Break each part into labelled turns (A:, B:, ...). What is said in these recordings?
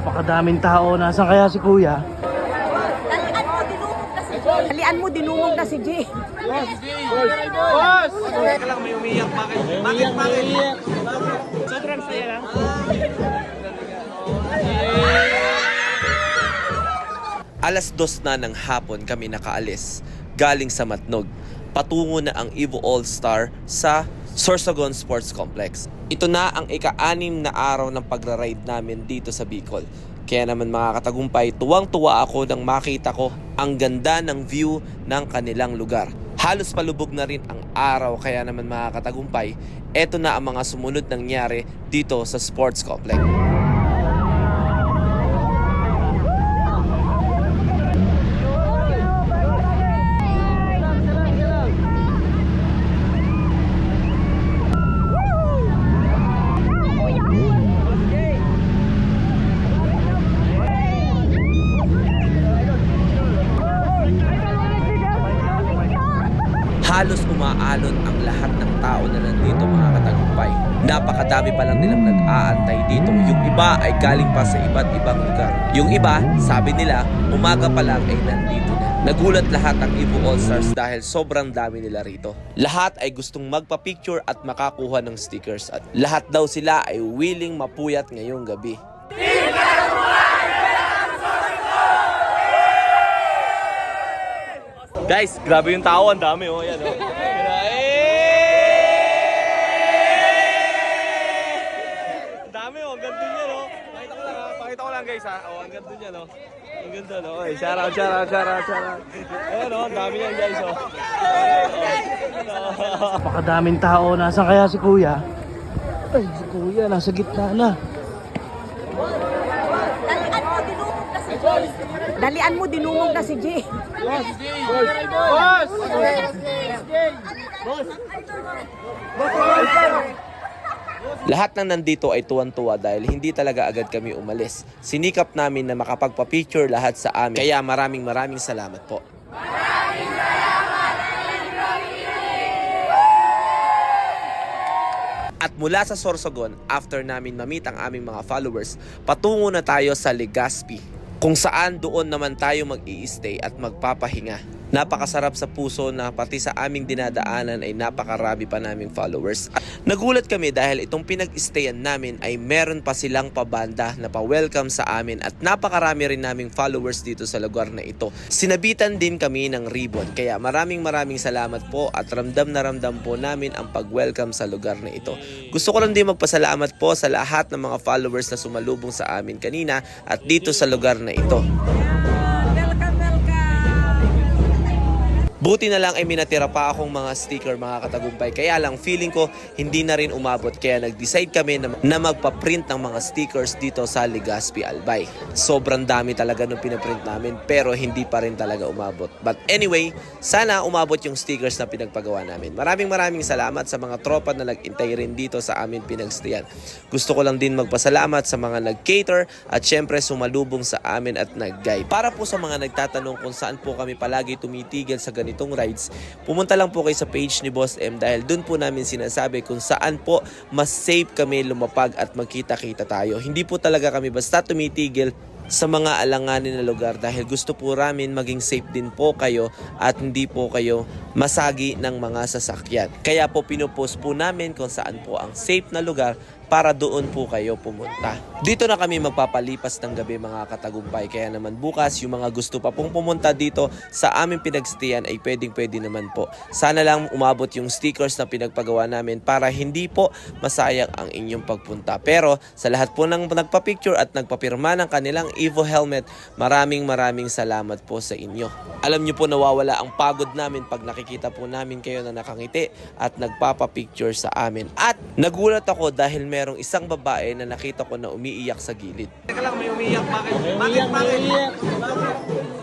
A: Pakadaming tao. Nasaan kaya si Kuya?
B: Dalian mo, dinungog na si G.
A: Boss! Teka lang, may umiyak. Bakit? Sobrang saya lang.
C: Alas 2 na ng hapon kami nakaalis galing sa Matnog. Patungo na ang Evo All-Star sa Sorsogon Sports Complex. Ito na ang ika-6 na araw ng pagra-ride namin dito sa Bicol. Kaya naman mga katagumpay, tuwang-tuwa ako nang makita ko ang ganda ng view ng kanilang lugar. Halos palubog na rin ang araw, kaya naman mga katagumpay, eto na ang mga sumunod nangyari dito sa Sports Complex. Halos umaalon ang lahat ng tao na nandito mga katagumpay. Napakadami pa lang nilang nag-aantay dito. Yung iba ay galing pa sa iba't ibang lugar. Yung iba, sabi nila, umaga pa lang ay nandito na. Nagulat lahat ang Evo All-Stars dahil sobrang dami nila rito. Lahat ay gustong magpa-picture at makakuha ng stickers. At lahat daw sila ay willing mapuyat ngayong gabi.
A: Guys, grabe yung tao. Ang dami oh. Yan oh. Ang dami oh. Ang ganda niya no. Pakita ko lang guys ha. Oh, ang ganda niya no. Ang ganda no. Okay, shout out. Ayan oh. Ang dami niyan guys oh. Pakadaming tao. Nasaan kaya si Kuya? Ay, si Kuya nasa gitna na.
B: Dalian mo, dinungog na si G.
C: Lahat ng nandito ay tuwan-tuwa dahil hindi talaga agad kami umalis. Sinikap namin na makapagpa-picture lahat sa amin. Kaya maraming salamat po. At mula sa Sorsogon, after namin mamit ang aming mga followers, patungo na tayo sa Legazpi, kung saan doon naman tayo mag-i-stay at magpapahinga. Napakasarap sa puso na pati sa aming dinadaanan ay napakarami pa naming followers. At nagulat kami dahil itong pinag-stayan namin ay meron pa silang pabanda na pa-welcome sa amin at napakarami rin naming followers dito sa lugar na ito. Sinabitan din kami ng ribbon, kaya maraming salamat po at ramdam na ramdam po namin ang pag-welcome sa lugar na ito. Gusto ko lang din magpasalamat po sa lahat ng mga followers na sumalubong sa amin kanina at dito sa lugar na ito. Buti na lang ay minatira pa akong mga sticker mga katagumpay. Kaya lang feeling ko hindi na rin umabot. Kaya nag-decide kami na magpa-print ng mga stickers dito sa Legazpi Albay. Sobrang dami talaga nung pinaprint namin pero hindi pa rin talaga umabot. But anyway, sana umabot yung stickers na pinagpagawa namin. Maraming salamat sa mga tropa na nag-intay rin dito sa amin pinagstayan. Gusto ko lang din magpasalamat sa mga nag-cater at syempre sumalubong sa amin at nag-guide. Para po sa mga nagtatanong kung saan po kami palagi tumitigil sa ganitong rides, pumunta lang po kayo sa page ni Boss M dahil dun po namin sinasabi kung saan po mas safe kami lumapag at magkita-kita tayo. Hindi po talaga kami basta tumitigil sa mga alanganin na lugar dahil gusto po namin maging safe din po kayo at hindi po kayo masagi ng mga sasakyan. Kaya po pinupost po namin kung saan po ang safe na lugar para doon po kayo pumunta. Dito na kami magpapalipas ng gabi mga katagumpay. Kaya naman bukas yung mga gusto pa pong pumunta dito sa aming pinagstayan ay pwede naman po. Sana lang umabot yung stickers na pinagpagawa namin para hindi po masayang ang inyong pagpunta. Pero sa lahat po ng nagpa-picture at nagpapirma ng kanilang Evo helmet, maraming salamat po sa inyo. Alam nyo po nawawala ang pagod namin pag nakikita po namin kayo na nakangiti at nagpapapicture sa amin. At nagulat ako dahil merong isang babae na nakita ko na umiiyak sa gilid.
A: Teka lang, may umiyak.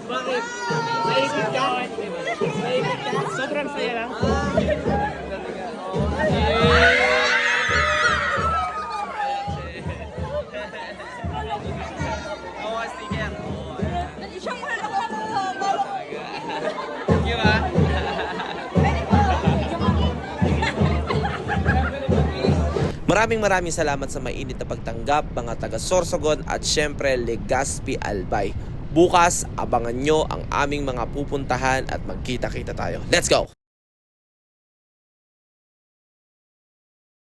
A: Bakit? Naisip ka? Sobrang saya lang.
C: Maraming salamat sa mainit na pagtanggap mga taga Sorsogon at syempre Legazpi Albay. Bukas, abangan nyo ang aming mga pupuntahan at magkita-kita tayo. Let's go!